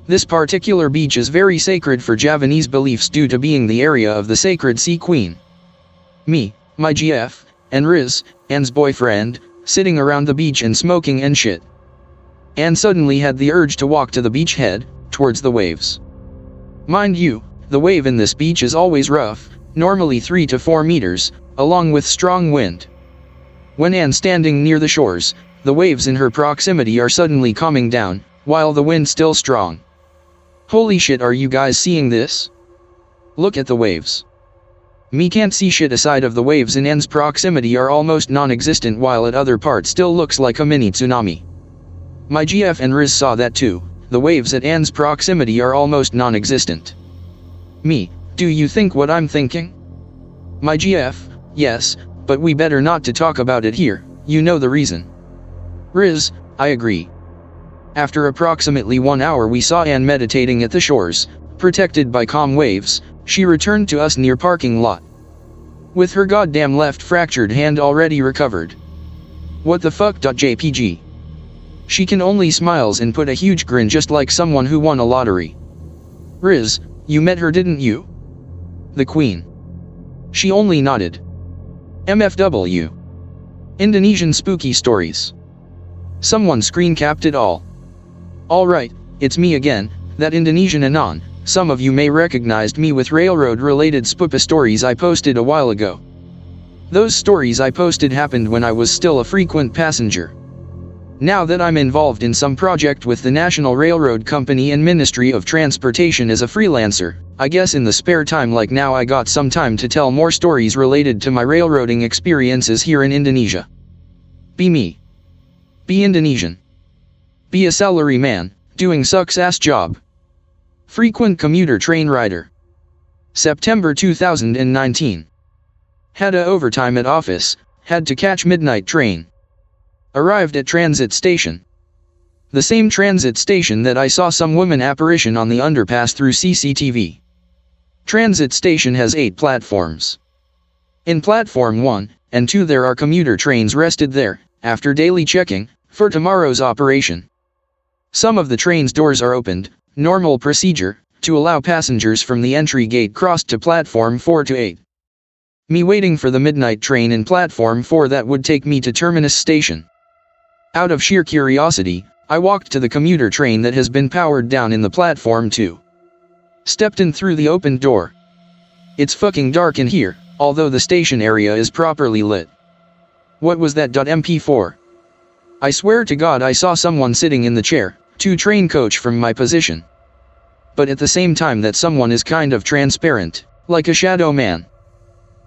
Speaker 1: This particular beach is very sacred for Javanese beliefs due to being the area of the sacred sea queen. Me, my GF, and Riz, Anne's boyfriend, sitting around the beach and smoking and shit. Anne suddenly had the urge to walk to the beach head, towards the waves. Mind you, the wave in this beach is always rough, normally 3 to 4 meters, along with strong wind. When Anne standing near the shores, the waves in her proximity are suddenly calming down, while the wind still strong. Holy shit, are you guys seeing this? Look at the waves. Me can't see shit aside of the waves in Anne's proximity are almost non-existent while at other parts still looks like a mini tsunami. My GF and Riz saw that too, the waves at Anne's proximity are almost non-existent. Me, do you think what I'm thinking? My GF, yes, but we better not to talk about it here, you know the reason. Riz, I agree. After approximately 1 hour we saw Anne meditating at the shores, protected by calm waves. She returned to us near parking lot. With her goddamn left fractured hand already recovered. What the fuck? JPG. She can only smiles and put a huge grin just like someone who won a lottery. Riz, you met her didn't you? The queen. She only nodded. MFW. Indonesian spooky stories. Someone screen capped it all. Alright, it's me again, that Indonesian anon. Some of you may recognized me with railroad-related SPOOPY stories I posted a while ago. Those stories I posted happened when I was still a frequent passenger. Now that I'm involved in some project with the National Railroad Company and Ministry of Transportation as a freelancer, I guess in the spare time like now I got some time to tell more stories related to my railroading experiences here in Indonesia. Be me. Be Indonesian. Be a salary man, doing sucks-ass job. Frequent commuter train rider. September 2019. Had a overtime at office, had to catch midnight train. Arrived at transit station. The same transit station that I saw some woman apparition on the underpass through CCTV. Transit station has 8 platforms. In platform 1 and 2 there are commuter trains rested there, after daily checking, for tomorrow's operation. Some of the train's doors are opened, normal procedure, to allow passengers from the entry gate crossed to platform 4 to 8. Me waiting for the midnight train in platform 4 that would take me to terminus station. Out of sheer curiosity, I walked to the commuter train that has been powered down in the platform 2. Stepped in through the opened door. It's fucking dark in here, although the station area is properly lit. What was that MP4? I swear to God I saw someone sitting in the chair, 2 train coach from my position. But at the same time that someone is kind of transparent, like a shadow man.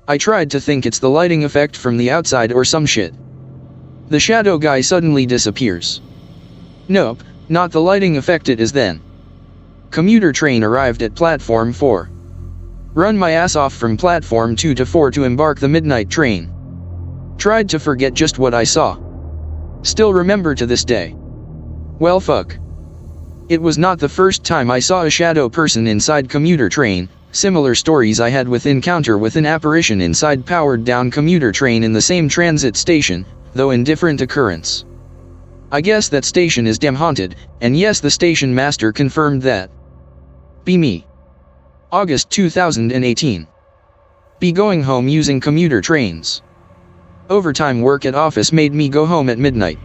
Speaker 1: I tried to think it's the lighting effect from the outside or some shit. The shadow guy suddenly disappears. Nope, not the lighting effect, it is then. Commuter train arrived at platform 4. Run my ass off from platform 2 to 4 to embark the midnight train. Tried to forget just what I saw. Still remember to this day. Well fuck. It was not the first time I saw a shadow person inside commuter train. Similar stories I had with encounter with an apparition inside powered down commuter train in the same transit station, though in different occurrence. I guess that station is damn haunted, and yes, the station master confirmed that. Be me. August 2018. Be going home using commuter trains. Overtime work at office made me go home at midnight.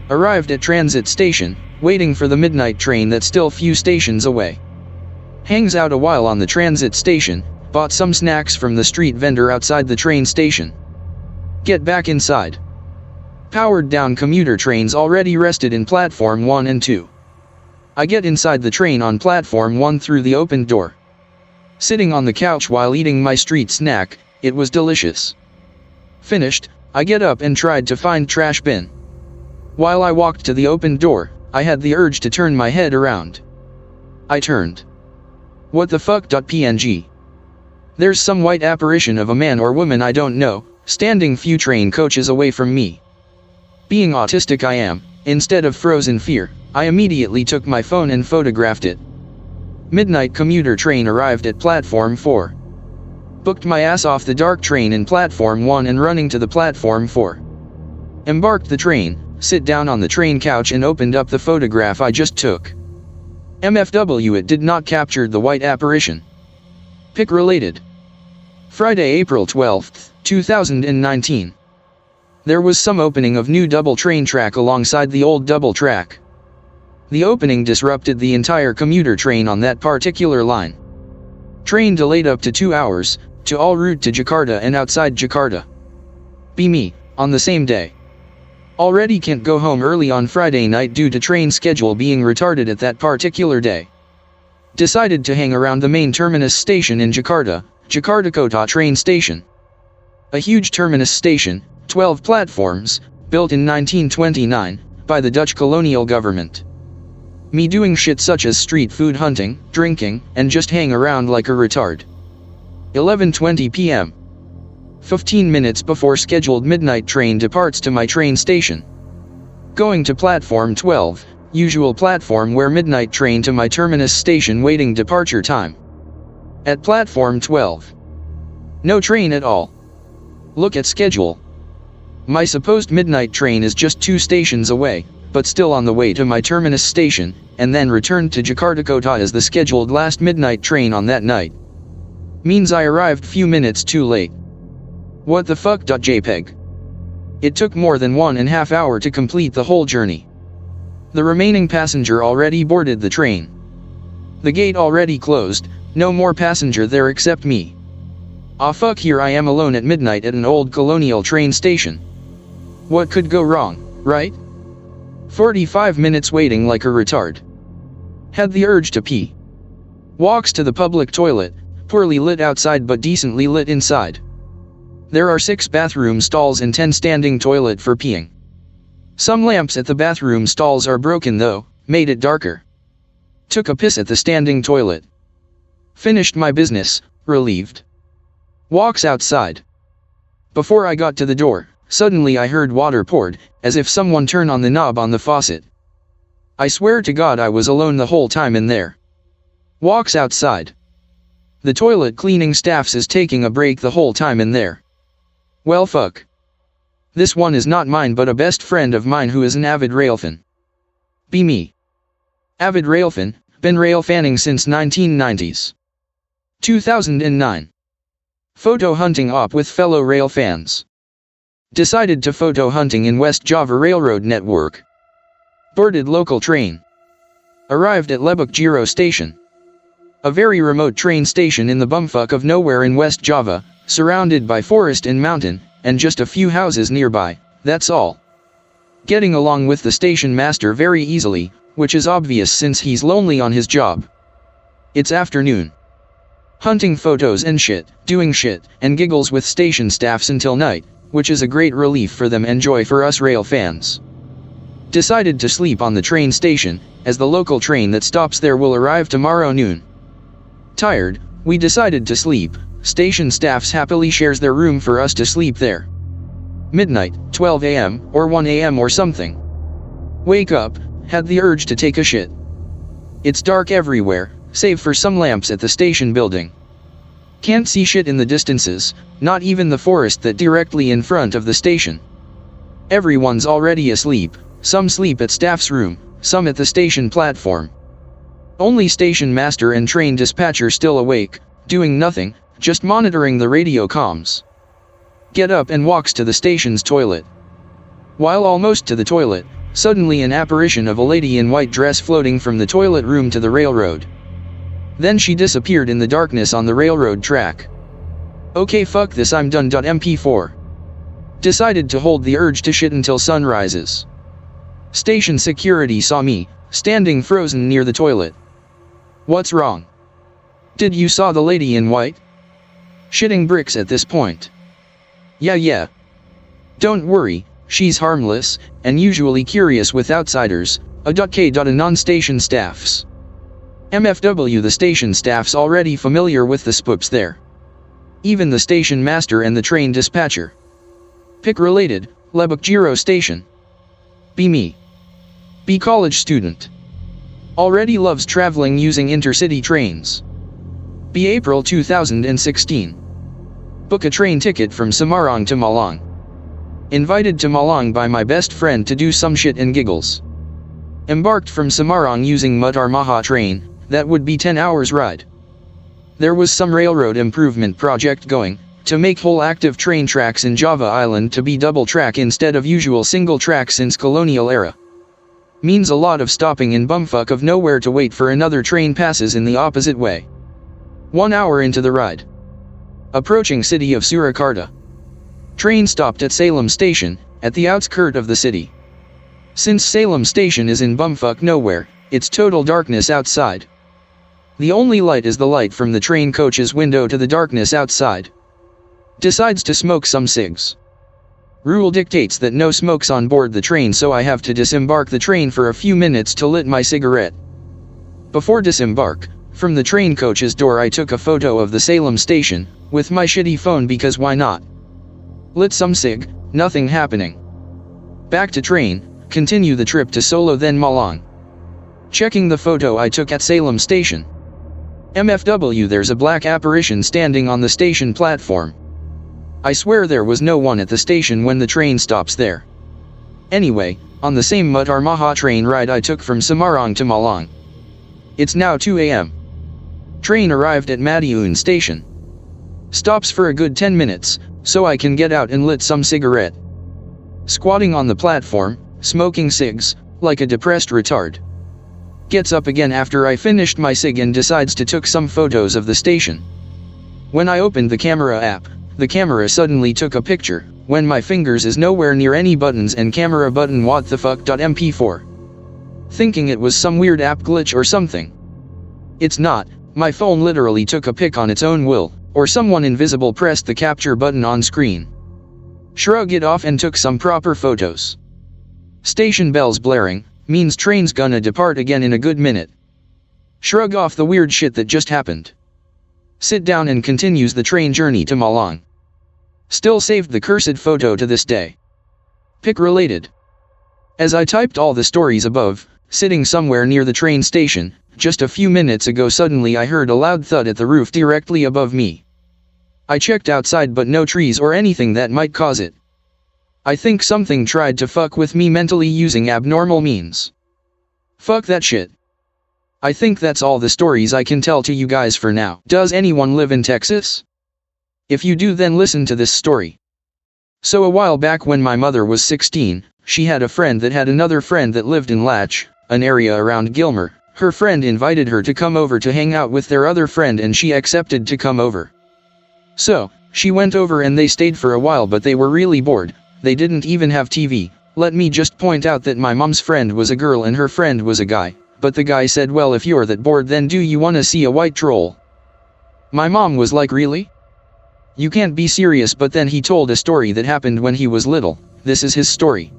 Speaker 1: Arrived at transit station, waiting for the midnight train that's still few stations away. Hangs out a while on the transit station, bought some snacks from the street vendor outside the train station. Get back inside. Powered down commuter trains already rested in platform 1 and 2. I get inside the train on platform 1 through the opened door. Sitting on the couch while eating my street snack, it was delicious. Finished, I get up and tried to find trash bin. While I walked to the opened door, I had the urge to turn my head around. I turned. What the fuck? PNG. There's some white apparition of a man or woman I don't know, standing few train coaches away from me. Being autistic I am, instead of frozen fear, I immediately took my phone and photographed it. Midnight commuter train arrived at platform 4. Booked my ass off the dark train in platform 1 and running to the platform 4. Embarked the train, sit down on the train couch and opened up the photograph I just took. MFW, it did not capture the white apparition. Pic related. Friday, April 12, 2019. There was some opening of new double train track alongside the old double track. The opening disrupted the entire commuter train on that particular line. Train delayed up to 2 hours, to all route to Jakarta and outside Jakarta. Be me, on the same day. Already can't go home early on Friday night due to train schedule being retarded at that particular day. Decided to hang around the main terminus station in Jakarta, Jakarta Kota train station. A huge terminus station, 12 platforms, built in 1929, by the Dutch colonial government. Me doing shit such as street food hunting, drinking, and just hang around like a retard. 11:20 p.m. 15 minutes before scheduled midnight train departs to my train station. Going to platform 12, usual platform where midnight train to my terminus station waiting departure time. At platform 12. No train at all. Look at schedule. My supposed midnight train is just 2 stations away, but still on the way to my terminus station, and then returned to Jakarta Kota as the scheduled last midnight train on that night. Means I arrived few minutes too late. What the fuck? JPEG. It took more than 1.5 hours to complete the whole journey. The remaining passenger already boarded the train. The gate already closed, no more passenger there except me. Ah fuck, here I am alone at midnight at an old colonial train station. What could go wrong, right? 45 minutes waiting like a retard. Had the urge to pee. Walks to the public toilet, poorly lit outside but decently lit inside. There are 6 bathroom stalls and 10 standing toilet for peeing. Some lamps at the bathroom stalls are broken though, made it darker. Took a piss at the standing toilet. Finished my business, relieved. Walks outside. Before I got to the door, suddenly I heard water poured, as if someone turned on the knob on the faucet. I swear to God I was alone the whole time in there. Walks outside. The toilet cleaning staffs is taking a break the whole time in there. Well fuck. This one is not mine but a best friend of mine who is an avid railfan. Be me. Avid railfan, been railfanning since 1990s. 2009. Photo hunting op with fellow rail fans. Decided to photo hunting in West Java Railroad network. Boarded local train. Arrived at Lebak Giro station. A very remote train station in the bumfuck of nowhere in West Java, surrounded by forest and mountain, and just a few houses nearby, that's all. Getting along with the station master very easily, which is obvious since he's lonely on his job. It's afternoon. Hunting photos and shit, doing shit, and giggles with station staffs until night, which is a great relief for them and joy for us rail fans. Decided to sleep on the train station, as the local train that stops there will arrive tomorrow noon. Tired, we decided to sleep. Station staffs happily shares their room for us to sleep there. Midnight, 12 a.m., or 1 a.m. or something. Wake up, had the urge to take a shit. It's dark everywhere, save for some lamps at the station building. Can't see shit in the distances, not even the forest that directly in front of the station. Everyone's already asleep, some sleep at staff's room, some at the station platform. Only station master and train dispatcher still awake, doing nothing, just monitoring the radio comms. Get up and walks to the station's toilet. While almost to the toilet, suddenly an apparition of a lady in white dress floating from the toilet room to the railroad. Then she disappeared in the darkness on the railroad track. Okay fuck this I'm done. MP4. Decided to hold the urge to shit until sun rises. Station security saw me, standing frozen near the toilet. What's wrong? Did you saw the lady in white? Shitting bricks at this point. Yeah. Don't worry, she's harmless, and usually curious with outsiders, a non-station staffs. MFW the station staff's already familiar with the spoops there. Even the station master and the train dispatcher. Pick related, Lebak Giro station. Be me. Be college student. Already loves traveling using intercity trains. Be April 2016. Book a train ticket from Semarang to Malang. Invited to Malang by my best friend to do some shit and giggles. Embarked from Semarang using Mutar Maha train, that would be 10 hours ride. There was some railroad improvement project going, to make whole active train tracks in Java Island to be double track instead of usual single track since colonial era. Means a lot of stopping in bumfuck of nowhere to wait for another train passes in the opposite way. 1 hour into the ride. Approaching city of Surakarta. Train stopped at Salem station, at the outskirt of the city. Since Salem station is in bumfuck nowhere, it's total darkness outside. The only light is the light from the train coach's window to the darkness outside. Decides to smoke some cigs. Rule dictates that no smokes on board the train, so I have to disembark the train for a few minutes to lit my cigarette. Before disembark, from the train coach's door I took a photo of the Salem station, with my shitty phone because why not? Lit some cig, nothing happening. Back to train, continue the trip to Solo then Malang. Checking the photo I took at Salem station. MFW there's a black apparition standing on the station platform. I swear there was no one at the station when the train stops there. Anyway, on the same Mutar Maha train ride I took from Semarang to Malang. It's now 2 a.m. Train arrived at Madiun station. Stops for a good 10 minutes, so I can get out and lit some cigarette. Squatting on the platform, smoking cigs, like a depressed retard. Gets up again after I finished my cig and decides to took some photos of the station. When I opened the camera app, the camera suddenly took a picture, when my fingers is nowhere near any buttons and camera button what the fuck. MP4. Thinking it was some weird app glitch or something. It's not, my phone literally took a pic on its own will, or someone invisible pressed the capture button on screen. Shrug it off and took some proper photos. Station bells blaring, means train's gonna depart again in a good minute. Shrug off the weird shit that just happened. Sit down and continues the train journey to Malang. Still saved the cursed photo to this day. Pic related. As I typed all the stories above, sitting somewhere near the train station. Just a few minutes ago suddenly I heard a loud thud at the roof directly above me. I checked outside but no trees or anything that might cause it. I think something tried to fuck with me mentally using abnormal means. Fuck that shit. I think that's all the stories I can tell to you guys for now. Does anyone live in Texas? If you do, then listen to this story. So a while back when my mother was 16, she had a friend that had another friend that lived in Latch, an area around Gilmer. Her friend invited her to come over to hang out with their other friend and she accepted to come over. So, she went over and they stayed for a while but they were really bored. They didn't even have TV. Let me just point out that my mom's friend was a girl and her friend was a guy. But the guy said, well, if you're that bored then do you wanna see a white troll? My mom was like, really? You can't be serious. But then he told a story that happened when he was little. This is his story.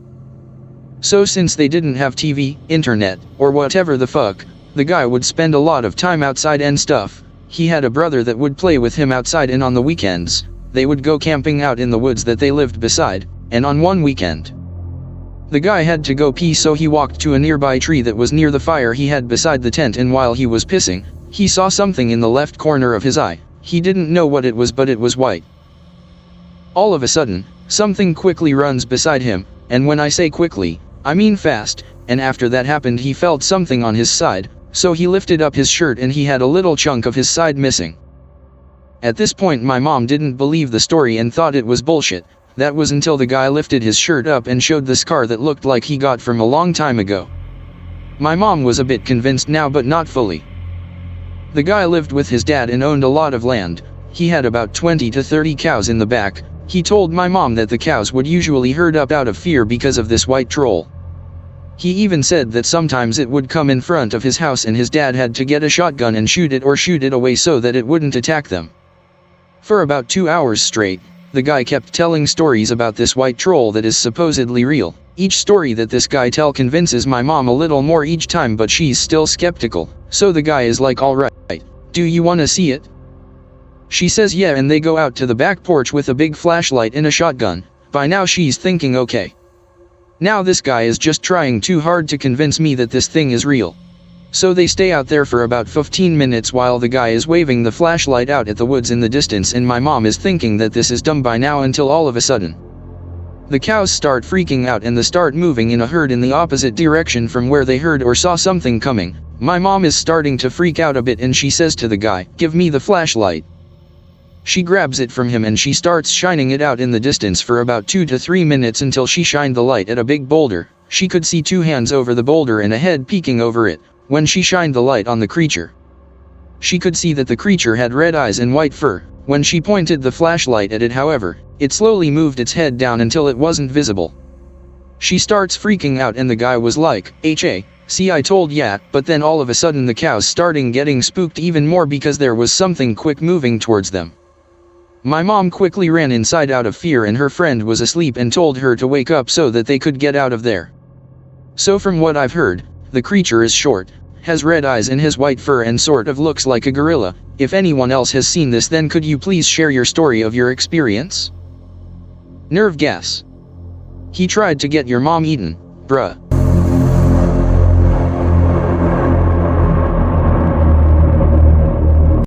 Speaker 1: So since they didn't have TV, internet, or whatever the fuck, the guy would spend a lot of time outside and stuff. He had a brother that would play with him outside and on the weekends, they would go camping out in the woods that they lived beside, and on one weekend, the guy had to go pee so he walked to a nearby tree that was near the fire he had beside the tent and while he was pissing, he saw something in the left corner of his eye. He didn't know what it was but it was white. All of a sudden, something quickly runs beside him, and when I say quickly, I mean fast, and after that happened he felt something on his side, so he lifted up his shirt and he had a little chunk of his side missing. At this point my mom didn't believe the story and thought it was bullshit. That was until the guy lifted his shirt up and showed the scar that looked like he got from a long time ago. My mom was a bit convinced now but not fully. The guy lived with his dad and owned a lot of land. He had about 20 to 30 cows in the back. He told my mom that the cows would usually herd up out of fear because of this white troll. He even said that sometimes it would come in front of his house and his dad had to get a shotgun and shoot it or shoot it away so that it wouldn't attack them. For about 2 hours straight, the guy kept telling stories about this white troll that is supposedly real. Each story that this guy tell convinces my mom a little more each time but she's still skeptical. So the guy is like, alright, do you wanna see it? She says yeah and they go out to the back porch with a big flashlight and a shotgun. By now she's thinking okay. Now this guy is just trying too hard to convince me that this thing is real. So they stay out there for about 15 minutes while the guy is waving the flashlight out at the woods in the distance and my mom is thinking that this is dumb by now until all of a sudden, the cows start freaking out and they start moving in a herd in the opposite direction from where they heard or saw something coming. My mom is starting to freak out a bit and she says to the guy, give me the flashlight. She grabs it from him and she starts shining it out in the distance for about 2 to 3 minutes until she shined the light at a big boulder. She could see 2 hands over the boulder and a head peeking over it. When she shined the light on the creature, she could see that the creature had red eyes and white fur. When she pointed the flashlight at it, however, it slowly moved its head down until it wasn't visible. She starts freaking out and the guy was like, "Hey, see, I told ya," but then all of a sudden the cows starting getting spooked even more because there was something quick moving towards them. My mom quickly ran inside out of fear and her friend was asleep and told her to wake up so that they could get out of there. So from what I've heard, the creature is short, has red eyes and has white fur and sort of looks like a gorilla. If anyone else has seen this then could you please share your story of your experience? Nerve gas. He tried to get your mom eaten, bruh.